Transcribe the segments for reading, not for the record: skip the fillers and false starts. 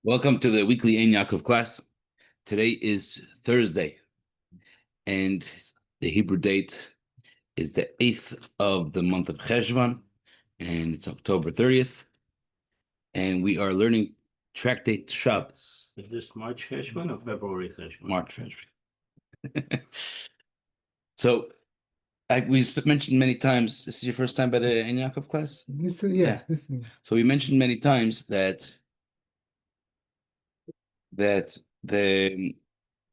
Welcome to the weekly Ein Yaakov class. Today is Thursday, and the Hebrew date is the 8th of the month of Cheshvan, and it's October 30th, and we are learning tractate Shabbos. Is this March Cheshvan or February Cheshvan? March Cheshvan. So, we mentioned many times, this is your first time by the Ein Yaakov class? Yeah. So we mentioned many times that the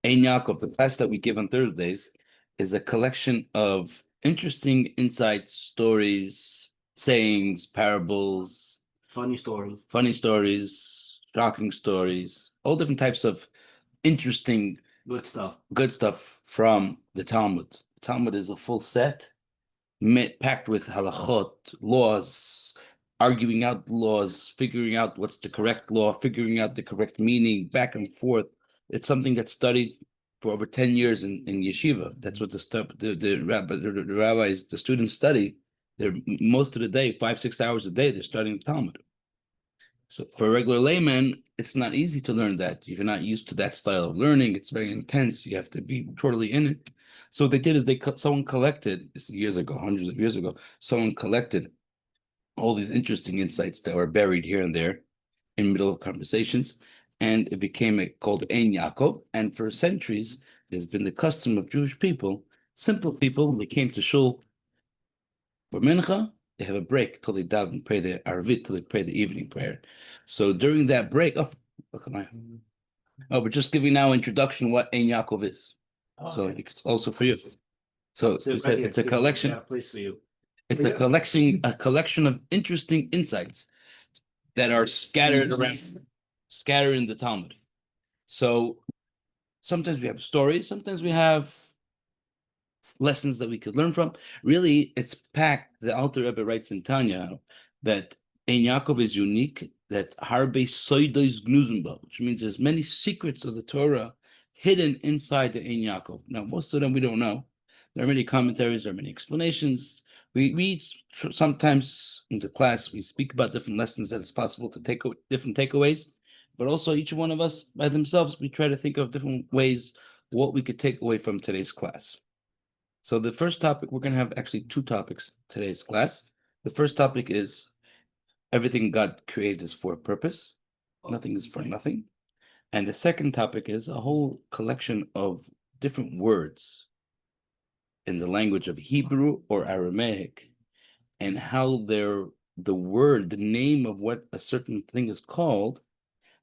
Ein Yaakov, the class that we give on Thursdays, is a collection of interesting insights, stories, sayings, parables, Funny stories. shocking stories, all different types of interesting, Good stuff from the Talmud. The Talmud is a full set, packed with halachot, laws, arguing out laws, figuring out what's the correct law, figuring out the correct meaning, back and forth. It's something that's studied for over 10 years in yeshiva. That's what the rabbis, the students study. They're most of the day, 5-6 hours a day, they're studying the Talmud. So for a regular layman, it's not easy to learn that. If you're not used to that style of learning, it's very intense. You have to be totally in it. So what they did is someone collected, this is years ago, hundreds of years ago, someone collected all these interesting insights that were buried here and there in the middle of conversations, and it became called Ein Yaakov. And for centuries, there's been the custom of Jewish people, simple people, when they came to shul for mincha, they have a break till they daven and pray the Arvit, till they pray the evening prayer. So during that break, we're just giving now introduction what Ein Yaakov is. So it's also for you. So it's a collection. Yeah, place for you. It's a collection of interesting insights that are scattered in the Talmud. So sometimes we have stories, sometimes we have lessons that we could learn from. Really, it's packed. The Alter Rebbe writes in Tanya that Ein Yaakov is unique, that harbe soidos gnuzenba, which means there's many secrets of the Torah hidden inside the Ein Yaakov. Now, most of them we don't know. There are many commentaries, there are many explanations. We sometimes in the class, we speak about different lessons that it's possible to take different takeaways, but also each one of us by themselves, we try to think of different ways what we could take away from today's class. So the first topic, we're going to have actually two topics today's class. The first topic is everything God created is for a purpose. Nothing is for nothing. And the second topic is a whole collection of different words in the language of Hebrew or Aramaic, and how the name of what a certain thing is called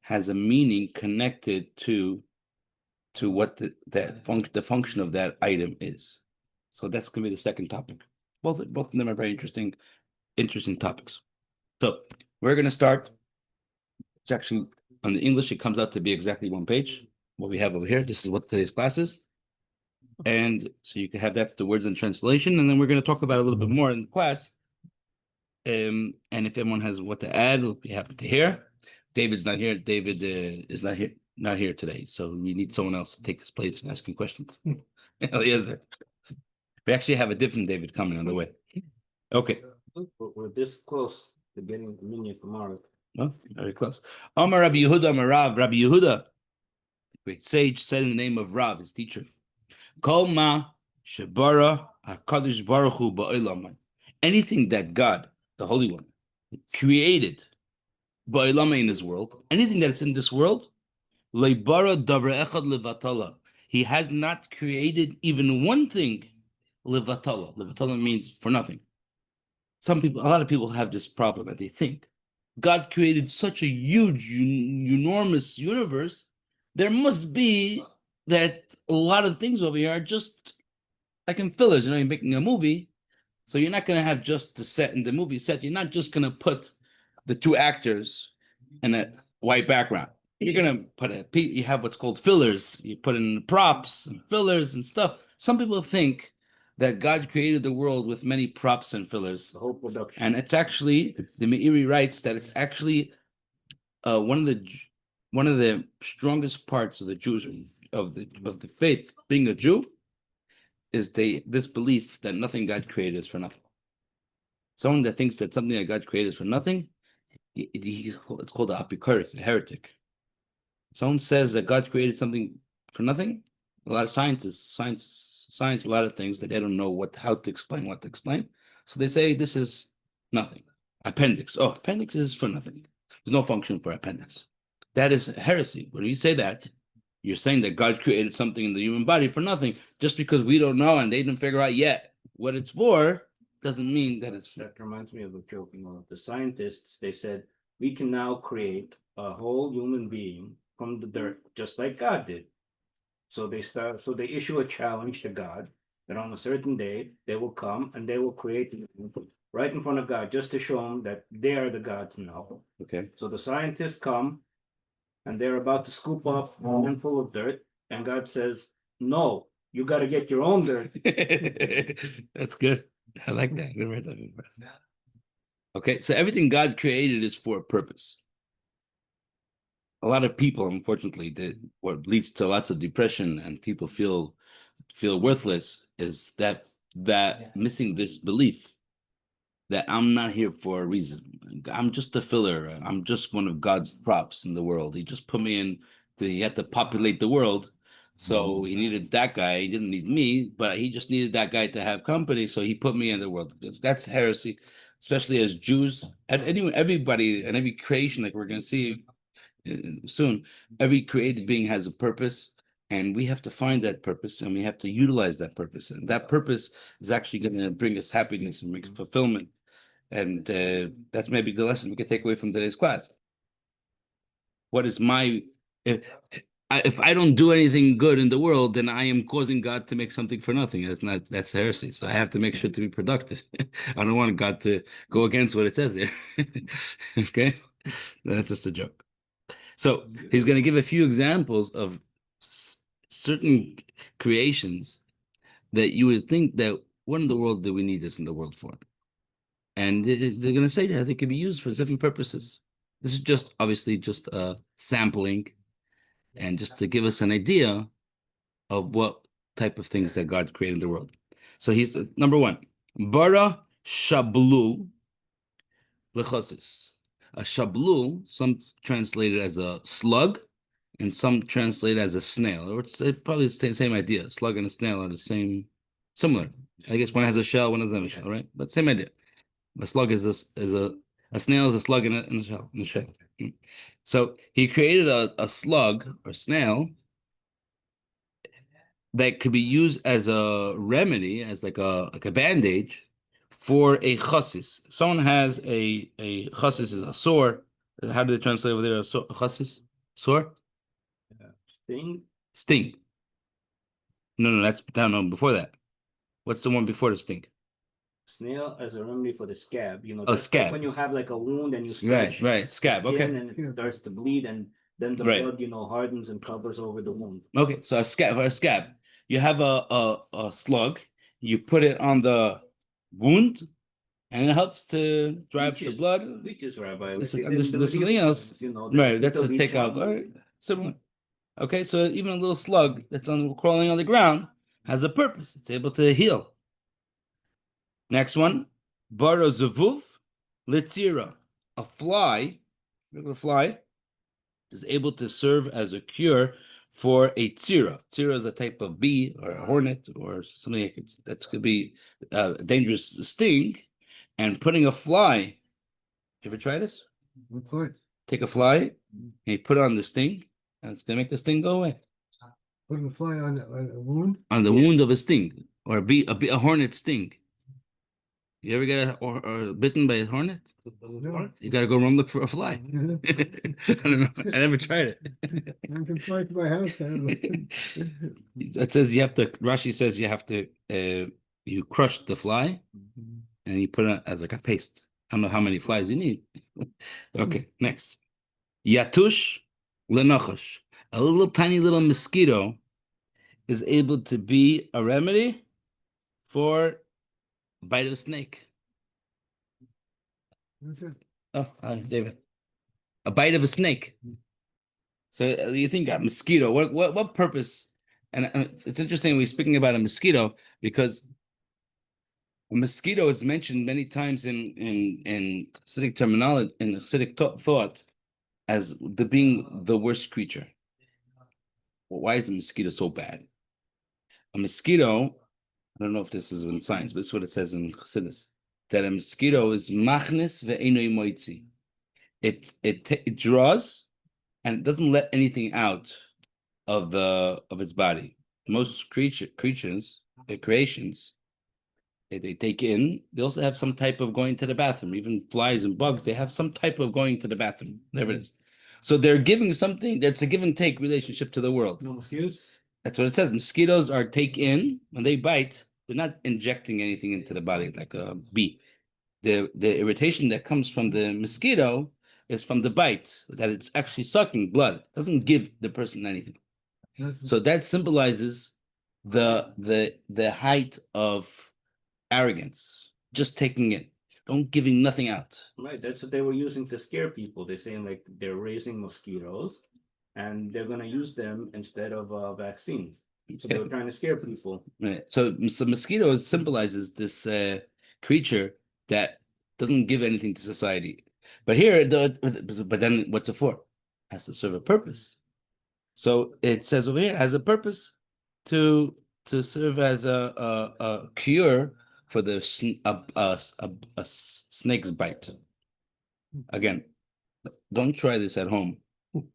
has a meaning connected to what the function of that item is. So that's going to be the second topic. Both of them are very interesting topics. So we're going to start. It's actually on the English, it comes out to be exactly one page. What we have over here, this is what today's class is. And so you can have that's the words in translation, and then we're going to talk about it a little bit more in the class. And if anyone has what to add, we'll be happy to hear. David's not here. David is not here today, so we need someone else to take his place and asking questions. Eliezer. We actually have a different David coming on the way. Okay. We're this close to getting communion tomorrow. Well, very close. Amar Rabbi Yehuda, Amar Rav. Rabbi Yehuda, great sage, said in the name of Rav, his teacher, Kol ma shebara HaKadosh Baruch Hu ba'olam. Anything that God, the Holy One, created ba'olam in his world, anything that's in this world, leibara davar echad levatala. He has not created even one thing levatala. Levatala means for nothing. A lot of people have this problem that they think God created such a huge, enormous universe. There must be that a lot of things over here are just like in fillers. You're making a movie, so you're not going to have just the set in the movie set. You're not just going to put the two actors in a white background. You're going to put you have what's called fillers. You put in props and fillers and stuff. Some people think that God created the world with many props and fillers. The whole production. And it's actually, the Meiri writes that it's actually one of the strongest parts of the Jews of the faith, being a Jew, is this belief that nothing God created is for nothing. Someone that thinks that something that God created is for nothing It's called a apikoris, a heretic. If someone says that God created something for nothing, a lot of science, a lot of things that they don't know how to explain, what to explain. So they say this is nothing. Appendix. Oh, appendix is for nothing. There's no function for appendix. That is heresy. When you say that, you're saying that God created something in the human body for nothing. Just because we don't know and they didn't figure out yet what it's for, doesn't mean that it's for. That reminds me of a joke. The scientists, they said, we can now create a whole human being from the dirt, just like God did. So they issue a challenge to God that on a certain day they will come and they will create right in front of God just to show him that they are the gods now. Okay. So the scientists come and they're about to scoop up a handful of dirt, and God says, "No, you got to get your own dirt." That's good. I like that. Never heard that before. Okay, so everything God created is for a purpose. A lot of people, unfortunately, what leads to lots of depression and people feel worthless is that missing this belief that I'm not here for a reason. I'm just a filler. I'm just one of God's props in the world. He just put me in. He had to populate the world. So he needed that guy. He didn't need me, but he just needed that guy to have company. So he put me in the world. That's heresy, especially as Jews. And anyway, everybody and every creation, like we're going to see soon, every created being has a purpose. And we have to find that purpose and we have to utilize that purpose. And that purpose is actually going to bring us happiness and make fulfillment. And that's maybe the lesson we can take away from today's class. What is my, if I don't do anything good in the world, then I am causing God to make something for nothing. That's heresy. So I have to make sure to be productive. I don't want God to go against what it says there. Okay? That's just a joke. So he's going to give a few examples of certain creations that you would think that what in the world do we need this in the world for? And they're going to say that they can be used for different purposes. This is just obviously just a sampling and just to give us an idea of what type of things that God created in the world. So he's number one, bara shablu lechosis. A shablu, some translate it as a slug, and some translate it as a snail. Or it's probably the same idea. A slug and a snail are the same, similar. I guess one has a shell, one doesn't have a shell, right? But same idea. A slug is a snail is a slug in a shell. So he created a slug or snail that could be used as a remedy, as like a bandage for a chassis. Someone has a chassis is a sore. How do they translate over there? A chassis? Sore? Sting? Sting. No, that's no, before that. What's the one before the sting? Snail as a remedy for the scab. Scab. Like when you have like a wound and you scratch right, scab. Okay. and it starts to bleed, and then the blood, hardens and covers over the wound. Okay, so a scab. You have a slug. You put it on the wound, and it helps to dry up the blood. Leeches, Rabbi. This is something else. Right, that's a takeout. All right, similar. Okay, so even a little slug that's crawling on the ground has a purpose. It's able to heal. Next one, bara zavuv litzira. A fly, regular fly, is able to serve as a cure for a tzira. Tzira is a type of bee or a hornet or something that could be a dangerous sting. And putting a fly, you ever try this? Take a fly and you put it on the sting, and it's gonna make the sting go away. Putting a fly on a wound? On the wound of a sting or a hornet sting. You ever get bitten by a hornet? No. You gotta go run look for a fly. I don't know. I never tried it. I can fly to my house. It says you have to. Rashi says you have to. You crush the fly, and you put it as like a paste. I don't know how many flies you need. Okay, next. Yatush lenachash. A little tiny little mosquito is able to be a remedy for bite of a snake. Oh, David. A bite of a snake. So you think a mosquito? What purpose? And it's interesting we're speaking about a mosquito because A mosquito is mentioned many times in Hasidic terminology, in Hasidic thought, as being the worst creature. Well, why is a mosquito so bad? A mosquito, I don't know if this is in science, but this is what it says in Chassidus, that a mosquito is machnis ve'enoi moitzi. It draws and it doesn't let anything out of its body. Most creations, creations, they take in. They also have some type of going to the bathroom. Even flies and bugs, they have some type of going to the bathroom, whatever it is. So they're giving something. That's a give and take relationship to the world. No mosquitoes? That's what it says. Mosquitoes are take in when they bite. They're not injecting anything into the body like a bee. The irritation that comes from the mosquito is from the bite, that it's actually sucking blood. It doesn't give the person anything. So that symbolizes the height of arrogance, just taking it, don't giving nothing out. Right, that's what they were using to scare people. They're saying like they're raising mosquitoes and they're gonna use them instead of vaccines. So they were trying to scare people. Right. So mosquito symbolizes this creature that doesn't give anything to society. But here, but then what's it for? It has to serve a purpose. So it says over here, it has a purpose to serve as a cure for the snake's bite. Again, don't try this at home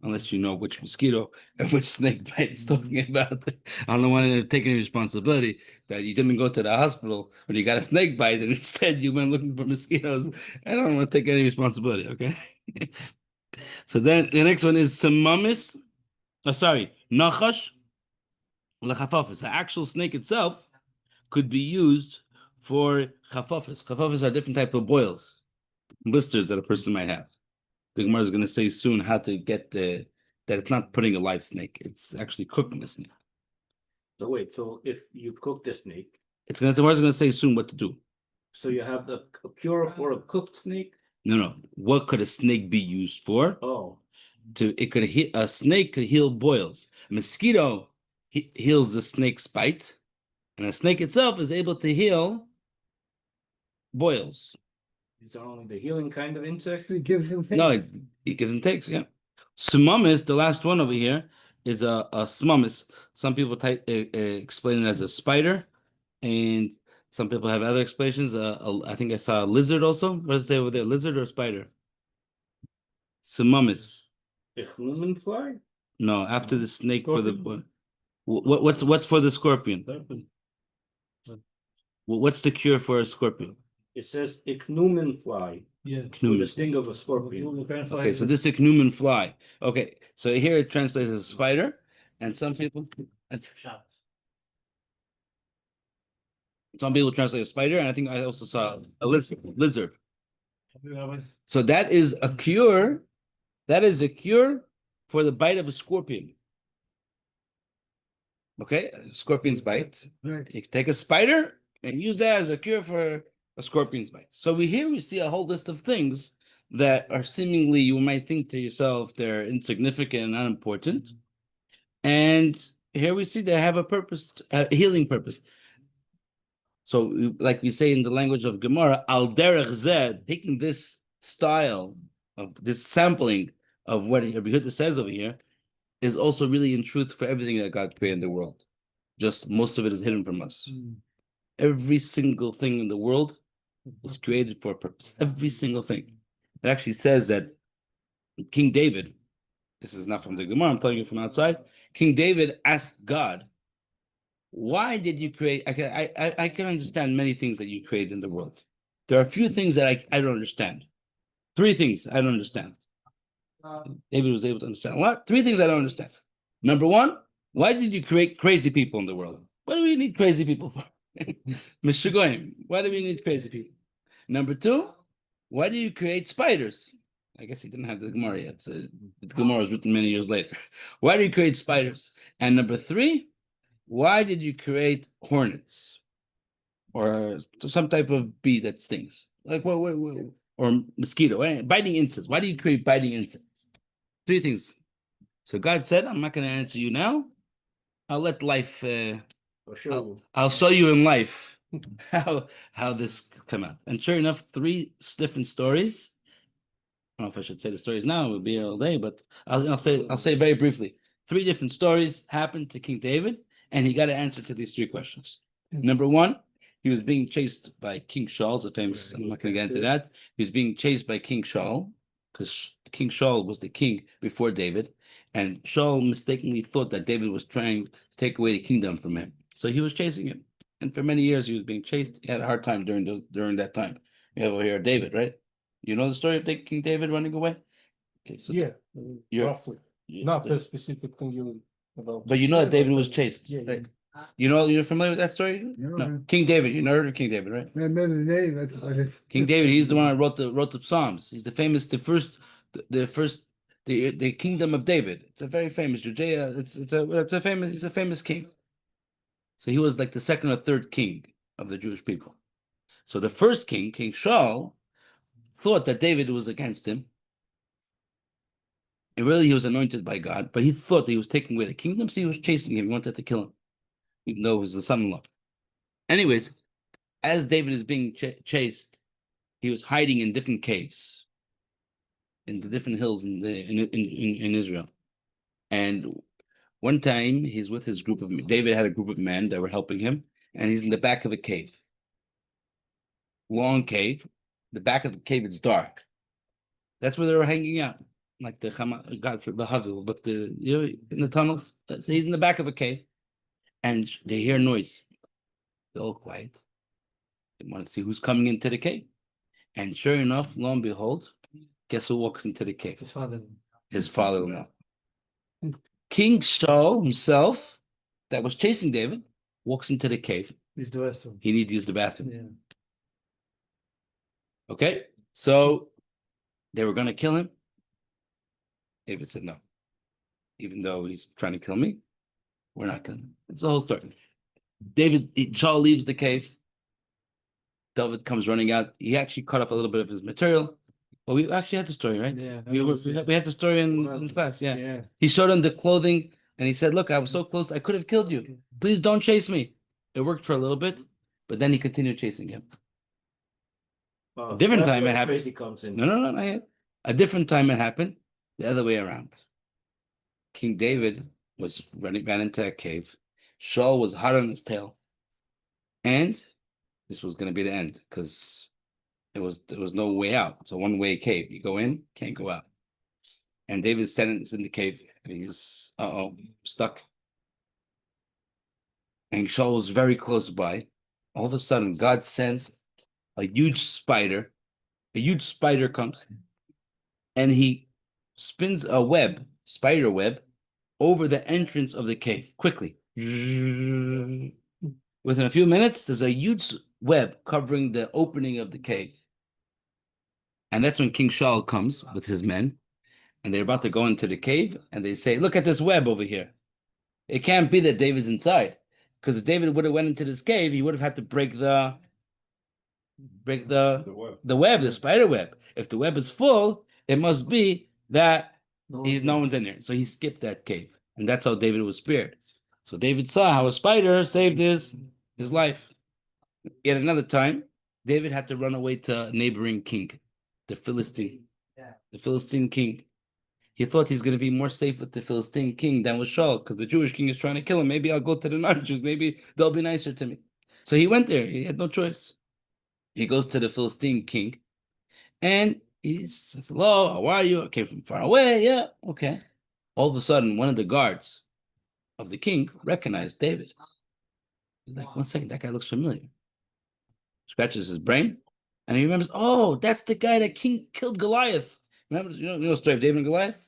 unless you know which mosquito and which snake bite it's talking about. I don't want to take any responsibility that you didn't go to the hospital when you got a snake bite and instead you went looking for mosquitoes. I don't want to take any responsibility, okay? So then the next one is samamis. Oh, sorry, nachash lechafafis. The actual snake itself could be used for chafafis. Chafafis are different type of boils, blisters that a person might have. The Gemara is going to say soon how to get that it's not putting a live snake; it's actually cooking a snake. So wait, so if you cook the snake, The Gemara is going to say soon what to do. so you have a cure for a cooked snake? No. What could a snake be used for? Oh, A snake could heal boils. A mosquito heals the snake's bite, and a snake itself is able to heal boils. these are only the healing kind of insects? It gives him. No, it gives and takes. Yeah. Sumamis, the last one over here, is a sumamis. Some people explain it as a spider, and some people have other explanations. I think I saw a lizard also. What does it say over there? Lizard or spider? Sumamis. A human fly? No, after the snake for the Scorpion? what's for the scorpion? What's the cure for a scorpion? It says ichneumon fly. Yeah. For the Ichneumon. sting of a scorpion. Okay, so this ichneumon fly. Okay, so here it translates as a spider, and some people translate a spider, and I think I also saw a lizard. So that is a cure. That is a cure for the bite of a scorpion. Okay, scorpion's bite. Right. You can take a spider and use that as a cure for a scorpion's bite. So we see a whole list of things that are seemingly, you might think to yourself, they're insignificant and unimportant. And here we see they have a purpose, a healing purpose. So like we say in the language of Gemara, al derech zed, taking this style of this sampling of what Rabbi Yehuda says over here, is also really in truth for everything that God created in the world. Just most of it is hidden from us. Every single thing in the world was created for a purpose. Every single thing. It actually says that King David, this is not from the Gemara, I'm telling you from outside, King David asked God, why did you create? I can understand many things that you created in the world. There are a few things that I don't understand. 3 things I don't understand. David was able to understand. What? 3 things I don't understand. Number 1, why did you create crazy people in the world? What do we need crazy people for? Mishugoyim. Why do we need crazy people? Number 2, why do you create spiders? I guess he didn't have the Gemara yet. So the Gemara was written many years later. Why do you create spiders? And number 3, why did you create hornets or some type of bee that stings? Like what or mosquito, biting insects. Why do you create biting insects? 3 things. So God said, I'm not going to answer you now. I'll let life, For sure. I'll show you in life how this come out. And sure enough, three different stories. I don't know if I should say the stories now, it would be all day, but I'll say very briefly. Three different stories happened to King David, and he got an answer to these three questions. Number one, he was being chased by King Shaul, the famous, I'm not going to get into that. He was being chased by King Shaul, because King Shaul was the king before David, and Shaul mistakenly thought that David was trying to take away the kingdom from him. So he was chasing him. And for many years he was being chased. He had a hard time during that time. We have over here David, right? You know the story of King David running away? Okay, so Yeah, you're- roughly, you- not the specific thing you about. but you know that Yeah, David but, was chased. Yeah, Right? You're familiar with that story? Yeah, No. man. King David, you heard of King David, right? I remember the name, that's what it. King David, he's the one that wrote the Psalms. He's the kingdom of David. It's a very famous Judea. He's a famous king. So he was like the second or third king of the Jewish people. So the first king, King Shaul, thought that David was against him. And really he was anointed by God, but he thought that he was taking away the kingdom, so he was chasing him. He wanted to kill him, even though he was the son-in-law. Anyways, as David is being chased, he was hiding in different caves, in the different hills in Israel. And one time he's with his group of David had a group of men that were helping him, and he's in the back of a cave. Long cave. The back of the cave is dark. That's where they were hanging out. Like the God for the Hazel, but in the tunnels. So he's in the back of a cave, and they hear noise. They're all quiet. They want to see who's coming into the cave. And sure enough, lo and behold, guess who walks into the cave? His father. His father-in-law. King Saul himself, that was chasing David, walks into the cave. He's the vessel. He needs to use the bathroom. Yeah. Okay, so they were going to kill him. David said no. Even though he's trying to kill me, we're not killing him. It's the whole story. Saul leaves the cave. David comes running out. He actually cut off a little bit of his material. Well, we actually had the story, right? Yeah. We had the story in class, yeah. Yeah. He showed him the clothing and he said, look, I was so close, I could have killed you. Please don't chase me. It worked for a little bit, but then he continued chasing him. Different time it happened. Crazy comes in. No, not yet. A different time it happened, the other way around. King David ran into a cave. Shaul was hot on his tail. And this was going to be the end because there was no way out. It's a one-way cave. You go in, can't go out. And David's standing in the cave and he's stuck. And Shaul was very close by. All of a sudden, God sends a huge spider. A huge spider comes and he spins a spider web, over the entrance of the cave quickly. Within a few minutes, there's a huge web covering the opening of the cave. And that's when King Shaul comes with his men, and they're about to go into the cave, and they say, look at this web over here. It can't be that David's inside, because if David would have went into this cave, he would have had to break the web, the spider web. If the web is full, it must be that no one's in there. So he skipped that cave, and that's how David was spared. So David saw how a spider saved his life. Yet another time, David had to run away to a neighboring king, the Philistine king. He thought he's going to be more safe with the Philistine king than with Shaul, because the Jewish king is trying to kill him. Maybe I'll go to the non-Jews. Maybe they'll be nicer to me. So he went there. He had no choice. He goes to the Philistine king, and he says, hello, how are you? I came from far away. Yeah, okay. All of a sudden, one of the guards of the king recognized David. He's like, 1 second, that guy looks familiar. Scratches his brain, and he remembers, oh, that's the guy that killed Goliath. Remember, you know the story of David and Goliath?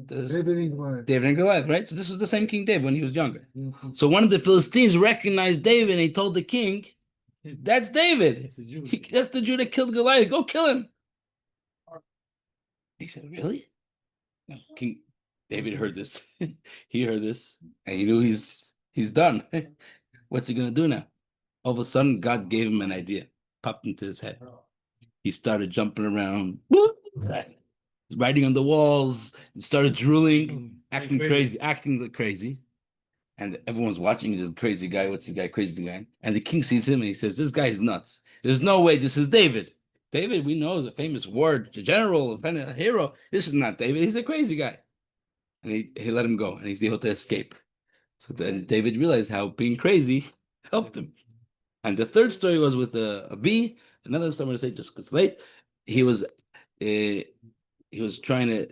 David and Goliath, right? So this was the same King David when he was younger. So one of the Philistines recognized David, and he told the king, that's David. That's the Jew that killed Goliath. Go kill him. He said, really? No, King David heard this. He heard this, and he knew he's done. What's he gonna do now? All of a sudden, God gave him an idea. Popped into his head. He started jumping around, writing on the walls, and started drooling, acting crazy. And everyone's watching this crazy guy. What's the guy? Crazy guy. And the king sees him and he says, "This guy is nuts. There's no way this is David. David, we know, is a famous war general, a hero. This is not David. He's a crazy guy." And he let him go and he's able to escape. So then David realized how being crazy helped him. And the third story was with a bee. Another story I'm going to say just because it's late. He was trying to.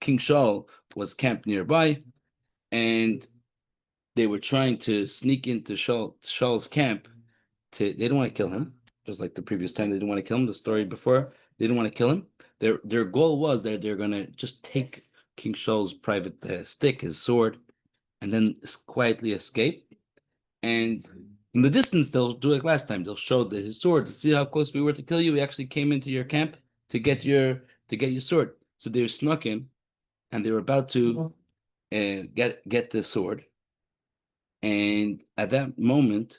King Shaul was camped nearby, and they were trying to sneak into Shaul's camp. They didn't want to kill him, just like the previous time they didn't want to kill him. The story before, they didn't want to kill him. Their goal was that they're gonna just take King Shaul's private stick, his sword, and then quietly escape. And in the distance, they'll do like last time. They'll show his sword. See how close we were to kill you. We actually came into your camp to get your sword. So they snuck in, and they were about to get the sword. And at that moment,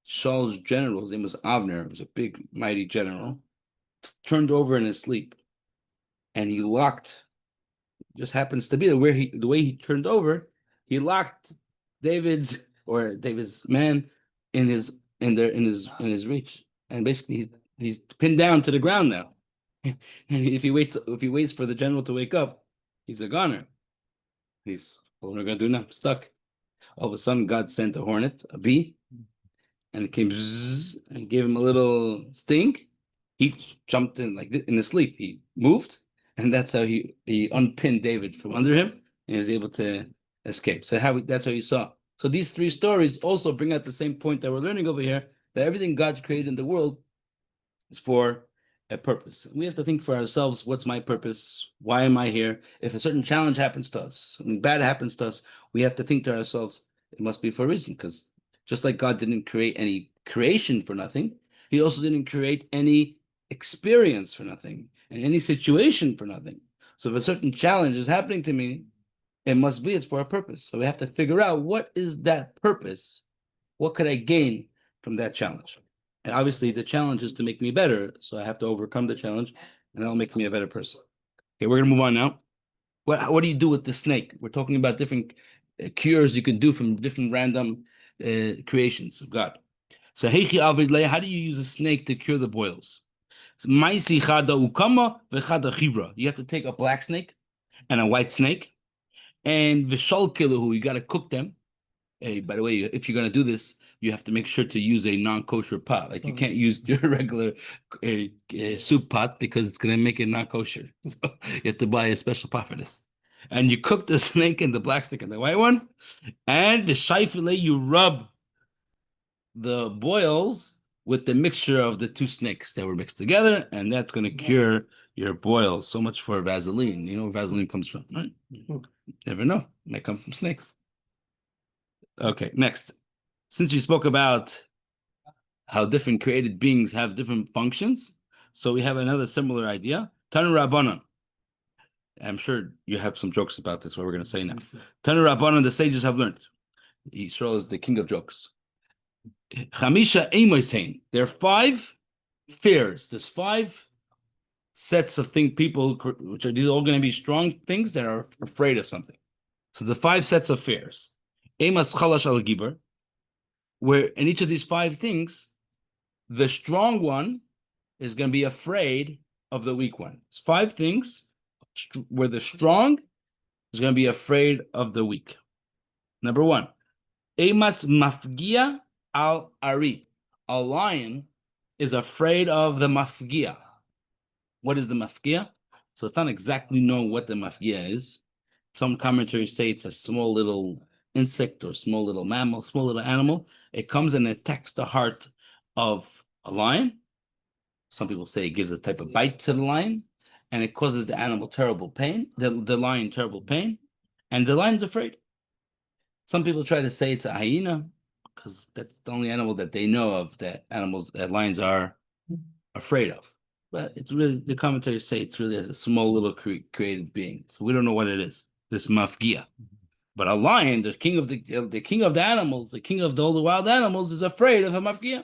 Shaul's general, his name was Avner, was a big, mighty general, turned over in his sleep, and he locked. Just happens to be the way he turned over, he locked David's man in his reach, and basically he's pinned down to the ground now. And if he waits for the general to wake up, he's a goner. What are we gonna do now? Stuck. All of a sudden, God sent a hornet, a bee, and it came and gave him a little sting. He jumped in like in his sleep. He moved, and that's how he unpinned David from under him, and he was able to escape. So that's how he saw. So these three stories also bring out the same point that we're learning over here, that everything God created in the world is for a purpose. We have to think for ourselves, what's my purpose? Why am I here? If a certain challenge happens to us, something bad happens to us, we have to think to ourselves, it must be for a reason, because just like God didn't create any creation for nothing, he also didn't create any experience for nothing and any situation for nothing. So if a certain challenge is happening to me, it's for a purpose. So we have to figure out, what is that purpose? What could I gain from that challenge? And obviously the challenge is to make me better. So I have to overcome the challenge, and that'll make me a better person. Okay, we're gonna move on now. What do you do with the snake? We're talking about different cures you can do from different random creations of God. So how do you use a snake to cure the boils? You have to take a black snake and a white snake, and vishalkilahu, you got to cook them. Hey, by the way, if you're gonna do this, you have to make sure to use a non-kosher pot. Like you can't use your regular soup pot, because it's gonna make it not kosher. So you have to buy a special pot for this. And you cook the snake and the black snake and the white one, and the shaifile, you rub the boils with the mixture of the two snakes that were mixed together, and that's gonna cure your boils. So much for Vaseline. You know where Vaseline comes from, right? Never know. It might come from snakes. Okay, next. Since we spoke about how different created beings have different functions, so we have another similar idea. Tanu Rabbanan. I'm sure you have some jokes about this, what we're going to say now. Tanu Rabbanan, the sages have learned. Yisrael is the king of jokes. Chamisha Emoisein. There are 5 fears. There's 5 sets of people, which are these all going to be strong things that are afraid of something. So the 5 sets of fears. Emas Chalash al Giber, where in each of these 5 things, the strong one is going to be afraid of the weak one. It's 5 things where the strong is going to be afraid of the weak. Number 1, Emas Mafgia al Ari. A lion is afraid of the Mafgia. What is the Mafgia? So it's not exactly known what the Mafgia is. Some commentaries say it's a small little insect or small little mammal, small little animal. It comes and attacks the heart of a lion. Some people say it gives a type of bite to the lion, and it causes the animal terrible pain, the lion terrible pain, and the lion's afraid. Some people try to say it's a hyena, because that's the only animal that they know of that lions are afraid of. But it's really, the commentators say it's really a small little created being. So we don't know what it is, this mafgia. But a lion, the king of the animals, the king of all the wild animals, is afraid of a mafgia.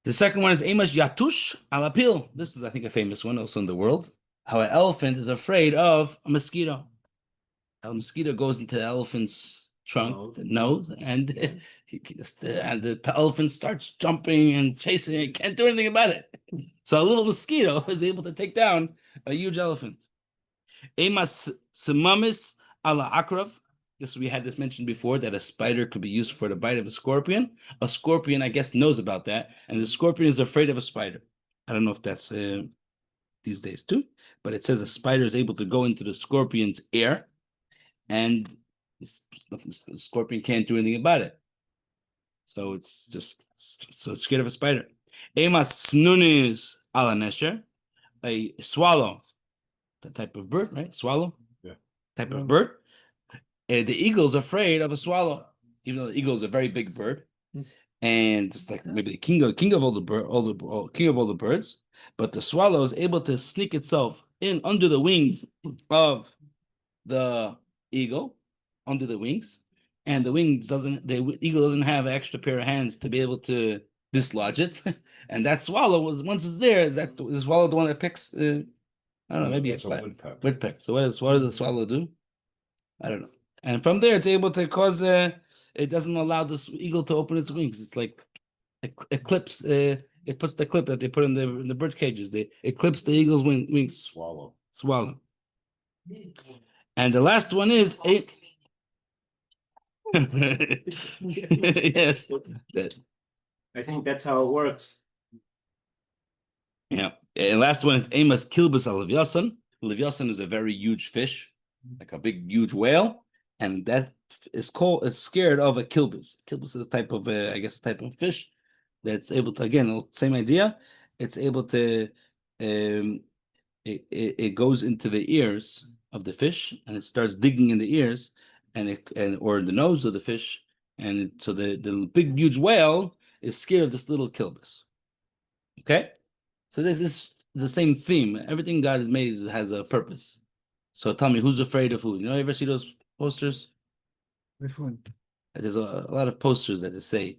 The second one is Emash Yatush Alapil. This is, I think, a famous one also in the world. How an elephant is afraid of a mosquito. a mosquito goes into the elephant's trunk, Nose. the nose, and and the elephant starts jumping and chasing it. Can't do anything about it. So a little mosquito is able to take down a huge elephant. Emas semamis ala akrav. This we had this mentioned before that a spider could be used for the bite of a scorpion. A scorpion, I guess, knows about that, and the scorpion is afraid of a spider. I don't know if that's these days too, but it says a spider is able to go into the scorpion's ear, and the scorpion can't do anything about it. So it's just so it's scared of a spider. Emas snunis ala nesher, a swallow, the type of bird, right? Swallow, Yeah. type of bird. The eagle's afraid of a swallow, even though the eagle is a very big bird, and it's like maybe the king of all the king of all the birds. But the swallow is able to sneak itself in under the wings of the eagle, under the wings, and the eagle doesn't have an extra pair of hands to be able to dislodge it. And that swallow was once it's there, is the swallow the one that picks? I don't know, maybe It's a a woodpecker. woodpecker. So what does the swallow do? I don't know. And from there, it's able to cause it doesn't allow this eagle to open its wings. It's like it clips. It puts the clip that they put in the bird cages. It clips the eagle's wings. Swallow. And the last one is eight. Yes. I think that's how it works. Yeah. And last one is Amos kilbus al Leviathan. Leviathan is a very huge fish, like a big, huge whale, and that is scared of a kilbus. Kilbus is a type of, I guess, a type of fish that's able to, again, same idea. It's able to, it goes into the ears of the fish, and it starts digging in the ears, or the nose of the fish, and so the big, huge whale is scared of this little kilbus. Okay, so this is the same theme. Everything God has made has a purpose. So tell me, who's afraid of who? You ever see those posters? Which one? There's a lot of posters that say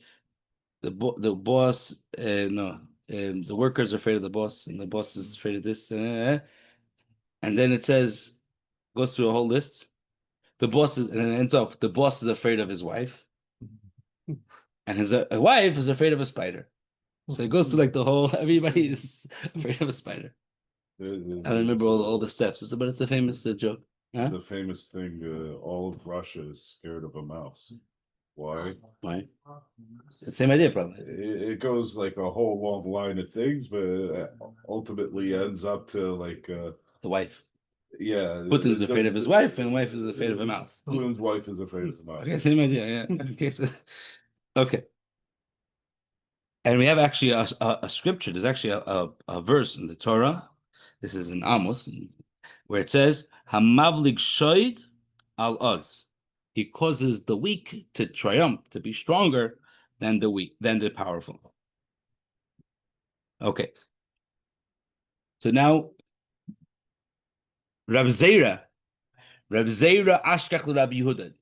the boss, the workers are afraid of the boss, and the boss is afraid of this, and then it says, goes through a whole list. The boss is, and then it ends off, the boss is afraid of his wife, and his wife is afraid of a spider. So it goes through like the whole, everybody is afraid of a spider. I don't remember all the steps, but it's a famous joke. Huh? The famous thing, all of Russia is scared of a mouse. Why? Why? Same idea, probably. It goes like a whole long line of things, but ultimately ends up to like, The wife. yeah. Putin's afraid of his wife, and wife is afraid of a mouse. Putin's wife is afraid of the mouse. Okay, same idea. Yeah. Okay. Okay. And we have actually a scripture. There's actually a verse in the Torah. This is in Amos, where it says, "Hamavlig shoid al oz." He causes the weak to triumph, to be stronger than the powerful. Okay. So now, Rabbi Zera Ashkach Rabbi Yehuda.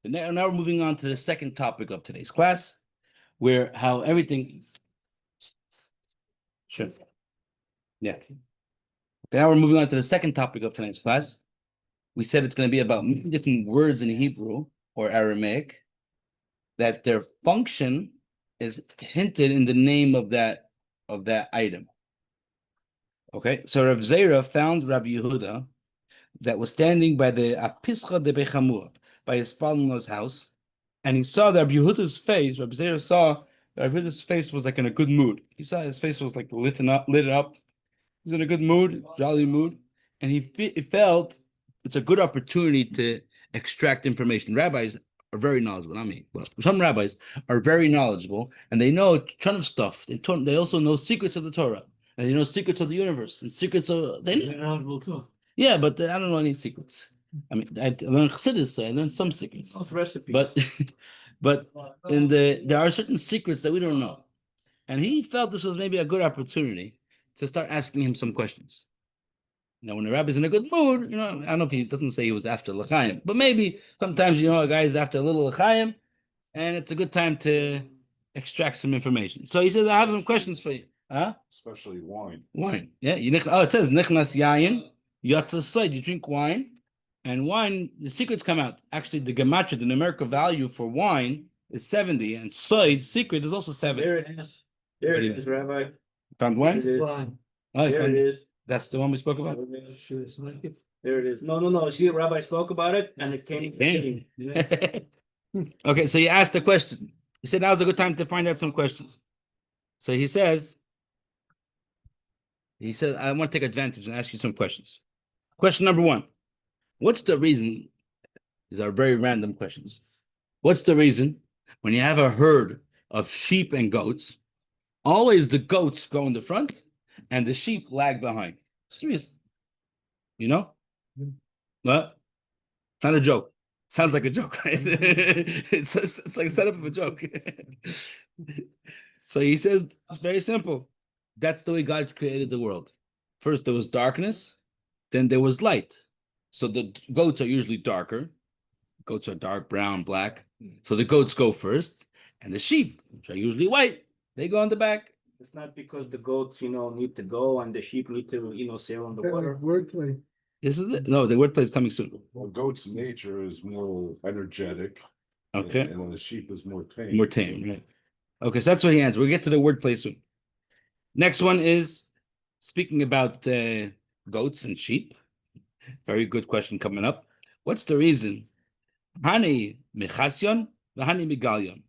Now we're moving on to the second topic of today's class, where how everything. Sure. Yeah. Okay, now we're moving on to the second topic of tonight's class. We said it's going to be about different words in Hebrew or Aramaic that their function is hinted in the name of that item. Okay, so Rabbi Zera found Rabbi Yehuda that was standing by the Apischa de Bechamur, by his father-in-law's house, and he saw that Rabbi Yehuda's face. Rabbi Zera saw that Rabbi Yehuda's face was like in a good mood. He saw his face was like lit up. He was in a good mood, jolly mood, and he felt it's a good opportunity to extract information. Rabbis are very knowledgeable. Well, some rabbis are very knowledgeable, and they know a ton of stuff. They also know secrets of the Torah, and they know secrets of the universe, and secrets of they know knowledgeable too. Yeah, but I don't know any secrets. I mean, I learned Chassidus, so I learned some secrets. Recipes. But there are certain secrets that we don't know, and he felt this was maybe a good opportunity to start asking him some questions. Now, when the rabbi's in a good mood, I don't know if he doesn't say he was after l'chaim, but maybe sometimes a guy is after a little l'chaim, and it's a good time to extract some information. So he says, "I have some questions for you." Huh? Especially wine. Wine. Yeah. It says nichnas yayin yatsa soid. You drink wine, And wine, the secrets come out. Actually, the gematria, the numerical value for wine is 70, and soy's secret is also 70. There it is. There it is, Rabbi. Found There wine? it is. Oh, you There found it it. is. That's the one we spoke about? There it is. No. See, Rabbi spoke about it, and it came. Okay, so you asked a question. He said now's a good time to find out some questions. So he said, I want to take advantage and ask you some questions. Question number one. What's the reason? These are very random questions. What's the reason when you have a herd of sheep and goats, always the goats go in the front and the sheep lag behind? What's the reason? You know? What? Not a joke. Sounds like a joke, right? It's like a setup of a joke. So he says it's very simple. That's the way God created the world. First there was darkness, then there was light. So the goats are usually darker. Goats are dark brown, black. So the goats go first, and the sheep, which are usually white, they go on the back. It's not because the goats, need to go and the sheep need to, sail on the water. Wordplay. This is it. No, the wordplay is coming soon. Well, goat's nature is more energetic. Okay. And the sheep is more tame. More tame, right? Okay, so that's what he answered. We'll get to the wordplay soon. Next one is speaking about goats and sheep. Very good question coming up. What's the reason? Hani mechasyon, v'hani migalyon.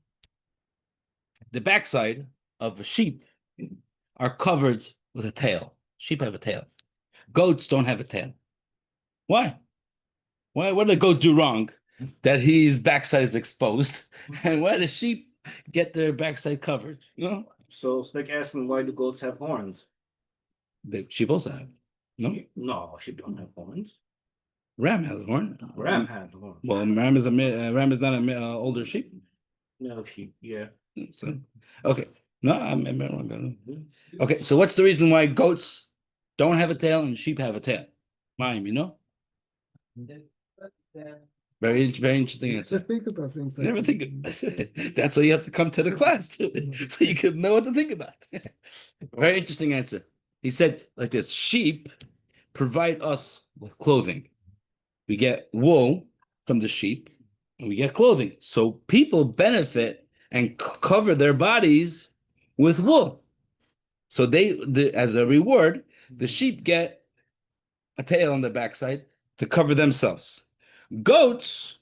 The backside of a sheep are covered with a tail. Sheep have a tail. Goats don't have a tail. Why? What did a goat do wrong that his backside is exposed? And why do sheep get their backside covered? So it's like asking why do goats have horns? The sheep also have. No? No, sheep don't have horns. Ram has a horn. Ram had horns. Well, ram is not an older sheep. No, sheep, yeah. So, okay. No, I'm wrong. Okay, so what's the reason why goats don't have a tail and sheep have a tail? Mime, Very interesting answer. Just think about things like Never that. think of That's why you have to come to the class so you can know what to think about. Very interesting answer. He said like this: sheep provide us with clothing. We get wool from the sheep, and we get clothing. So people benefit and cover their bodies with wool. So as a reward, the sheep get a tail on the backside to cover themselves. Goats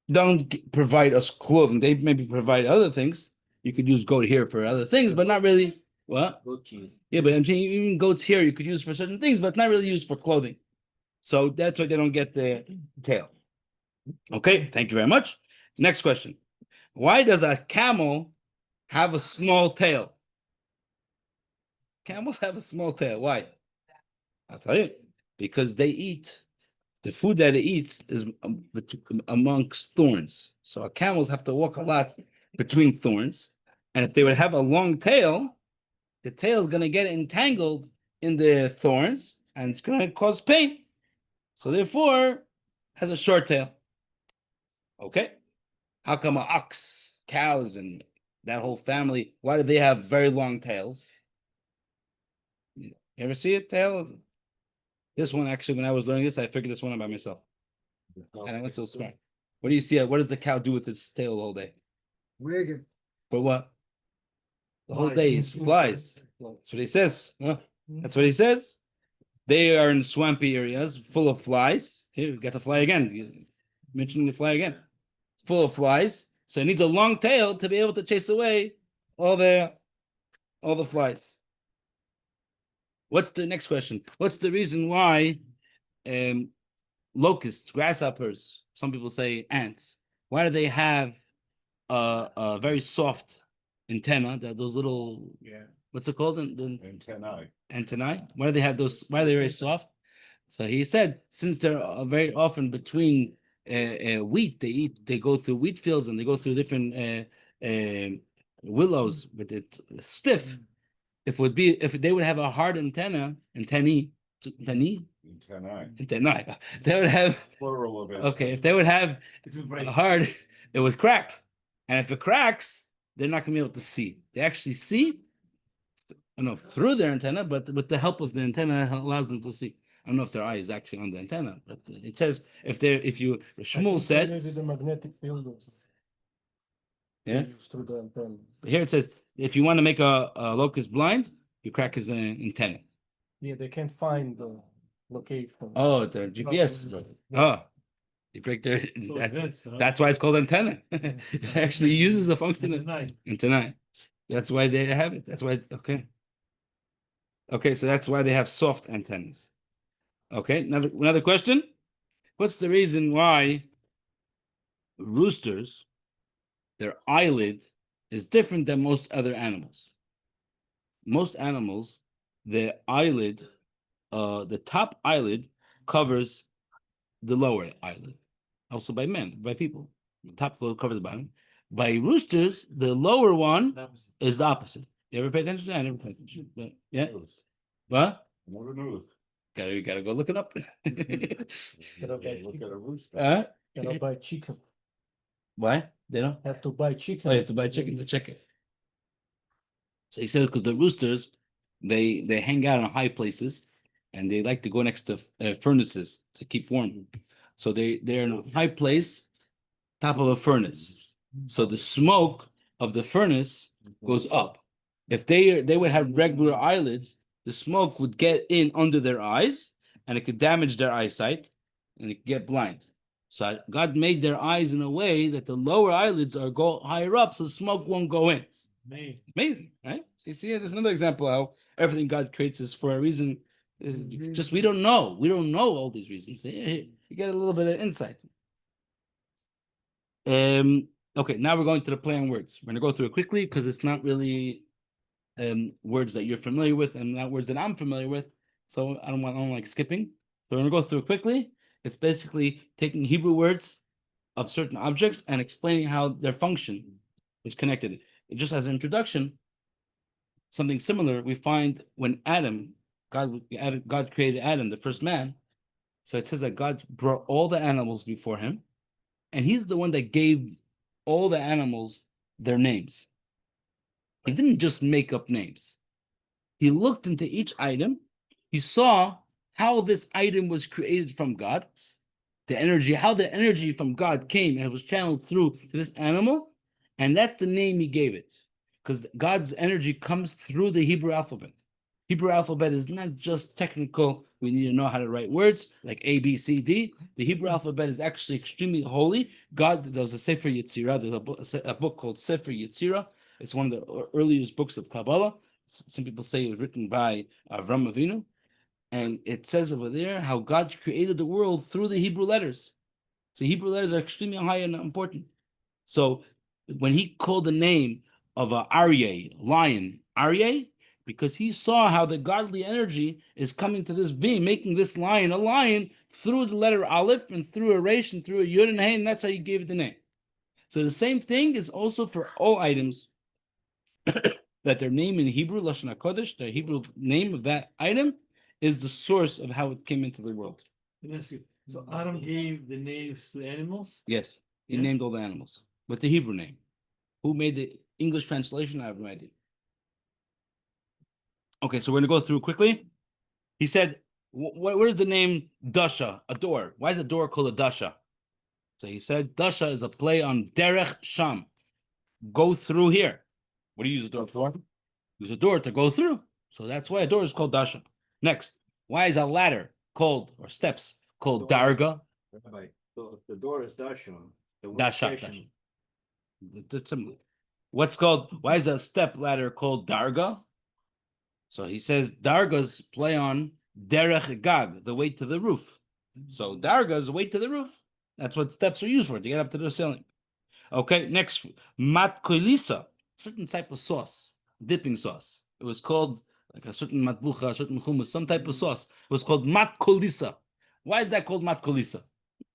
don't provide us clothing. They maybe provide other things. You could use goat hair for other things, but not really. What? Goat cheese. Yeah, but I'm saying even goat's hair you could use for certain things, but not really used for clothing. So that's why they don't get the tail. Okay, thank you very much. Next question. Why does a camel have a small tail? Camels have a small tail. Why? I'll tell you. Because they eat, the food that it eats is amongst thorns. So camels have to walk a lot between thorns. And if they would have a long tail, the tail is going to get entangled in the thorns and it's going to cause pain. So therefore, has a short tail. Okay. How come an ox, cows, and that whole family, why do they have very long tails? You ever see a tail? This one, actually, when I was learning this, I figured this one out by myself. And I went so smart. What do you see? What does the cow do with its tail all day? Wig it. For what? The whole day is flies. That's what he says. Huh? That's what he says. They are in swampy areas full of flies. Here, we got the fly again. You mentioned the fly again. Full of flies. So it needs a long tail to be able to chase away all the flies. What's the next question? What's the reason why locusts, grasshoppers, some people say ants, why do they have a very soft antenna, those little, what's it called? Antennae. Why do they have those? Why are they very soft? So he said, since they're very often between wheat, they go through wheat fields and they go through different willows, but it's stiff. If they would have a hard antennae, they would have Plural of it. okay. If they would have a hard, it would crack, and if it cracks, they're not gonna be able to see. They actually see, through their antenna, but with the help of the antenna, it allows them to see. I don't know if their eye is actually on the antenna, but it says if I Shmuel think said, maybe the magnetic field also yeah, used through the antenna. here it says if you want to make a locust blind, you crack his antenna. Yeah, they can't find the location. Oh, the GPS. Oh, you break their. That's why it's called antenna. It actually uses the function of antenna. That's why they have it. That's why. Okay. Okay, so that's why they have soft antennas. Okay, another question. What's the reason why roosters, their eyelid is different than most other animals? Most animals, the eyelid, the top eyelid covers the lower eyelid. Also by men, by people. The top covers the bottom. By roosters, the lower one is the opposite. You ever pay attention to that? I never paid attention. But, yeah. What? Never knew. Gotta go look it up. Look at a rooster. Cannot buy chicken. Why? They don't? Have to buy chicken. Oh, you have to buy chicken to check it. So he says because the roosters, they hang out in high places and they like to go next to furnaces to keep warm. So they're in a high place, top of a furnace. So the smoke of the furnace goes up. If they would have regular eyelids, the smoke would get in under their eyes and it could damage their eyesight and it could get blind. So God made their eyes in a way that the lower eyelids go higher up so smoke won't go in. Amazing, right? So you see, there's another example how everything God creates is for a reason. Just we don't know. We don't know all these reasons. You get a little bit of insight. Okay, now we're going to the play on words. We're gonna go through it quickly because it's not really words that you're familiar with and not words that I'm familiar with. So I don't like skipping. So we're gonna go through it quickly. It's basically taking Hebrew words of certain objects and explaining how their function is connected. Just as an introduction, something similar we find when God created Adam, the first man. So it says that God brought all the animals before him, and he's the one that gave all the animals their names. He didn't just make up names. He looked into each item. He saw how this item was created from God, how the energy from God came and was channeled through to this animal, and that's the name he gave it. Because God's energy comes through the Hebrew alphabet. Hebrew alphabet is not just technical. We need to know how to write words like A, B, C, D. The Hebrew alphabet is actually extremely holy. There was a Sefer Yetzirah. There's a book called Sefer Yetzirah. It's one of the earliest books of Kabbalah. Some people say it was written by Avram Avinu. And it says over there how God created the world through the Hebrew letters. So Hebrew letters are extremely high and important. So when he called the name of a Aryeh, lion, Aryeh, because he saw how the godly energy is coming to this being, making this lion a lion through the letter Aleph and through a Resh and through a Yud and Hey, and that's how he gave it the name. So the same thing is also for all items that their name in Hebrew, Lashon HaKodesh, the Hebrew name of that item is the source of how it came into the world. Let me ask you. So Adam gave the names to the animals? Yes, he Yeah. named all the animals with the Hebrew name. Who made the English translation? I have no idea. Okay, so we're gonna go through quickly. He said, "Where's the name Dasha? A door. Why is a door called a Dasha?" So he said, "Dasha is a play on Derech Sham. Go through here. What do you use a door for? Use a door to go through. So that's why a door is called Dasha. Next, why is a ladder called or steps called Darga? Rabbi, so if the door is Dashon, the word Dasha. station- That's similar. Why is a step ladder called Darga? So he says Dargas play on Derech Gag, the way to the roof. So Darga is the way to the roof. That's what steps are used for, to get up to the ceiling. Okay, next, matkolisa, certain type of sauce, dipping sauce. It was called like a certain matbucha, a certain hummus, some type of sauce. It was called matkolisa. Why is that called matkolisa?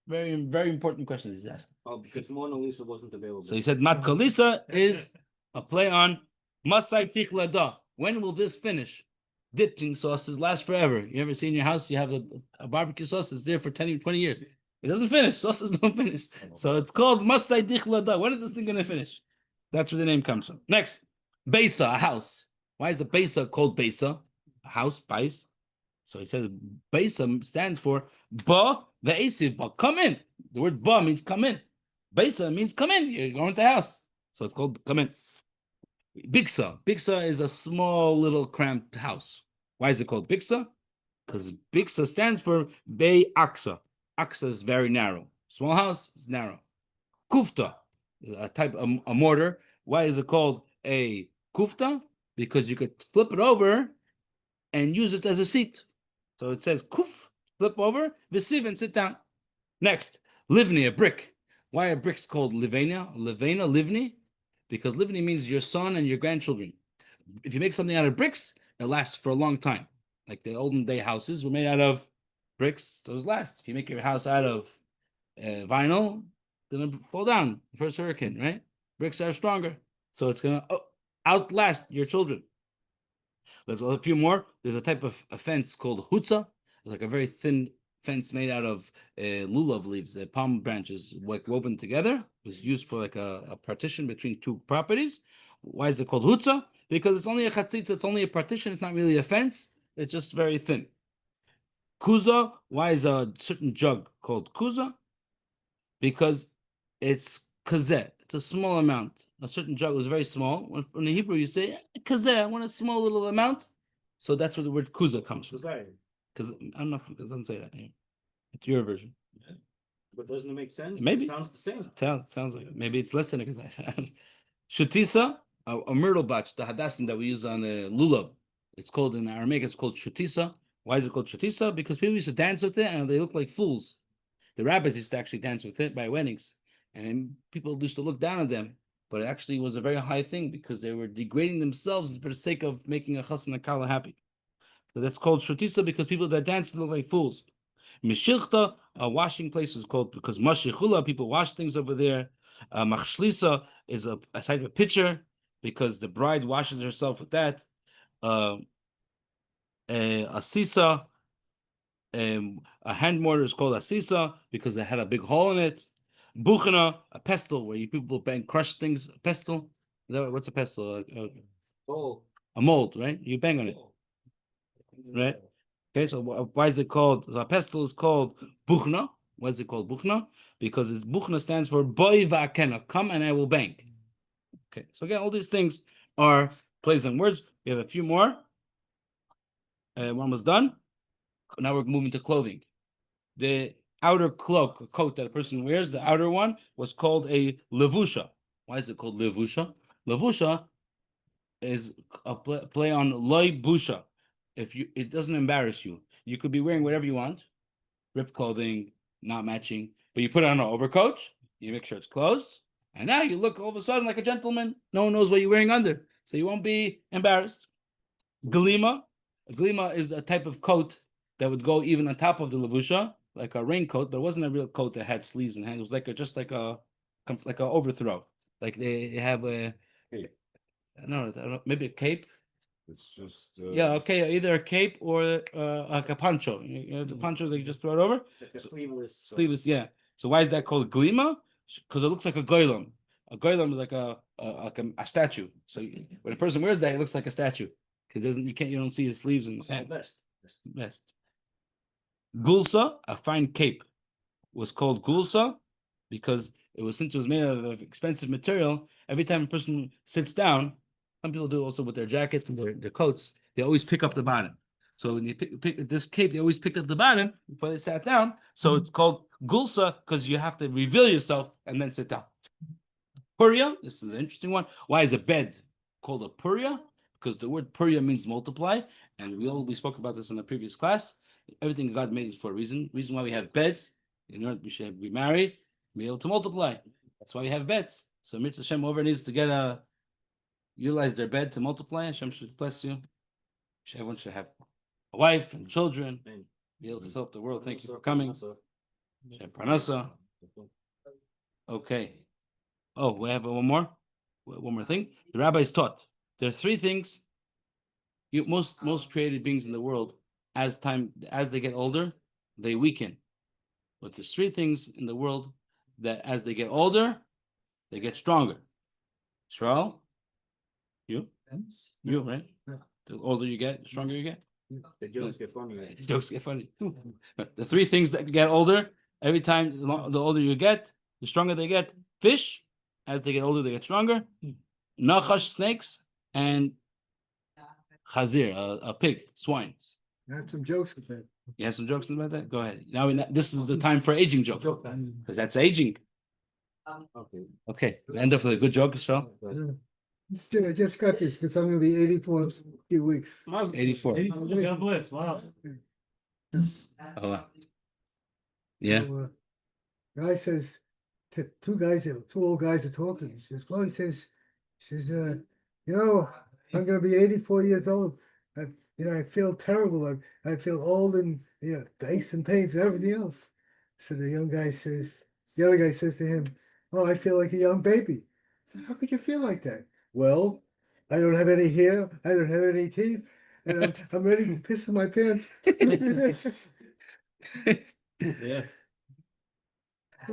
Very, very important question he's asking. Oh, because Mona Lisa wasn't available. So he said matkolisa is a play on masai tikhlada. When will this finish? Dipping sauces last forever. You ever see in your house, you have a barbecue sauce, it's there for 10, 20 years. It doesn't finish. Sauces don't finish. So it's called masai tikhlada. When is this thing going to finish? That's where the name comes from. Next, Besa, a house. Why is the Besa called Besa? A house, Bais. So he says Beisa stands for Ba ve'esiv Ba. Come in. The word Ba means come in. Beisa means come in. You're going to the house. So it's called come in. Biksa. Biksa is a small little cramped house. Why is it called Biksa? Because Biksa stands for Bei Aksa. Aksa is very narrow. Small house is narrow. Kufta, a type of a mortar. Why is it called a kufta? Because you could flip it over and use it as a seat. So it says kuf, flip over, visiv, and sit down. Next, livni, a brick. Why are bricks called livena? Livena, livni? Because livni means your son and your grandchildren. If you make something out of bricks, it lasts for a long time. Like the olden day houses were made out of bricks, those last. If you make your house out of vinyl, gonna fall down the first hurricane, right? Bricks are stronger, so it's gonna outlast your children. There's a few more. There's a type of a fence called hutza. It's like a very thin fence made out of lulav leaves, palm branches, like woven together. It was used for like a partition between two properties. Why is it called hutza? Because it's only a chatzitza, it's only a partition. It's not really a fence. It's just very thin. Kuza. Why is a certain jug called kuza? Because it's kazeh. It's a small amount. A certain jug was very small. In the Hebrew, you say kazeh. I want a small little amount. So that's where the word kuza comes from. Because I don't know if it doesn't say that. It's your version. But doesn't it make sense? Maybe. It sounds the same. Sounds like it. Maybe it's less than a kazeh. Shutisa, a myrtle batch, the hadassin that we use on the lulav. It's called in Aramaic. It's called shutisa. Why is it called shutisa? Because people used to dance with it and they look like fools. The rabbis used to actually dance with it by weddings, and people used to look down on them. But it actually was a very high thing because they were degrading themselves for the sake of making a chassan and kala happy. So that's called shutisa because people that dance look like fools. Mishilchta, a washing place, is called because mashichula, people wash things over there. Machshlisa is a type of pitcher because the bride washes herself with that. Asisa. A hand mortar is called asisa because it had a big hole in it. Buchana, a pestle where you people bang crush things. A pestle. What's a pestle? A mold, right? You bang on it, right? Okay, so why is it called? So a pestle is called buchna. Why is it called buchna? Because buchna stands for boy va'akena. Come and I will bang. Okay, so again, all these things are plays on words. We have a few more. One was done. Now we're moving to clothing. The outer cloak, a coat that a person wears, the outer one was called a levusha. Why is it called levusha? Levusha is a play on loy busha. It doesn't embarrass you. You could be wearing whatever you want, ripped clothing, not matching, but you put on an overcoat, you make sure it's closed, and now you look all of a sudden like a gentleman. No one knows what you're wearing under, so you won't be embarrassed. Glima. A glima is a type of coat that would go even on top of the levusha, like a raincoat, but it wasn't a real coat that had sleeves and hands. It was like just like a overthrow. Like they have a I don't know, maybe a cape. It's just Yeah, okay, either a cape or like a poncho. You know, the poncho they just throw it over. Like a sleeveless. Sleeveless, yeah. So why is that called glima? Because it looks like a goylem. A goylem is like a statue. So when a person wears that, it looks like a statue. Because you don't see his sleeves and his hand. Best. Gulsa, a fine cape, was called gulsa because since it was made out of expensive material. Every time a person sits down, some people do also with their jackets and their coats, they always pick up the bottom. So when you pick this cape, they always picked up the bottom before they sat down. So it's called gulsa because you have to reveal yourself and then sit down. Puria, this is an interesting one. Why is a bed called a puria? Because the word puria means multiply, and we spoke about this in the previous class. Everything God made is for a reason. Reason why we have beds, in order we should be married, be able to multiply. That's why we have beds. So Mitzvah Hashem over needs to utilize their bed to multiply. Hashem should bless you. Everyone should have a wife and children, be able to fill up the world. Thank you for coming. Hashem Parnasa. Okay. Oh, we have one more thing. The rabbis taught there are three things. Most created beings in the world, as they get older, they weaken. But there's three things in the world that as they get older, they get stronger. Israel, you right? The older you get, the stronger you get. The jokes get funnier. Jokes get funny. The three things that get older, every time the older you get, the stronger they get. Fish, as they get older, they get stronger. Nachash, snakes, and chazir, a pig, swine. I have some jokes with that. You have some jokes about that? Go ahead. Now this is the time for aging joke, because that's aging. Okay. Okay, end of the good joke, Shal. I just got this because I'm gonna be 84 in a few weeks. 84. God bless. Wow. Oh, wow. Yeah. So, guy says, two old guys are talking. He says, one says, I'm gonna be 84 years old. I feel terrible. I feel old and the aches and pains and everything else. So the other guy says to him, "Oh, I feel like a young baby." So how could you feel like that? Well, I don't have any hair. I don't have any teeth, and I'm ready to piss in my pants. Yeah.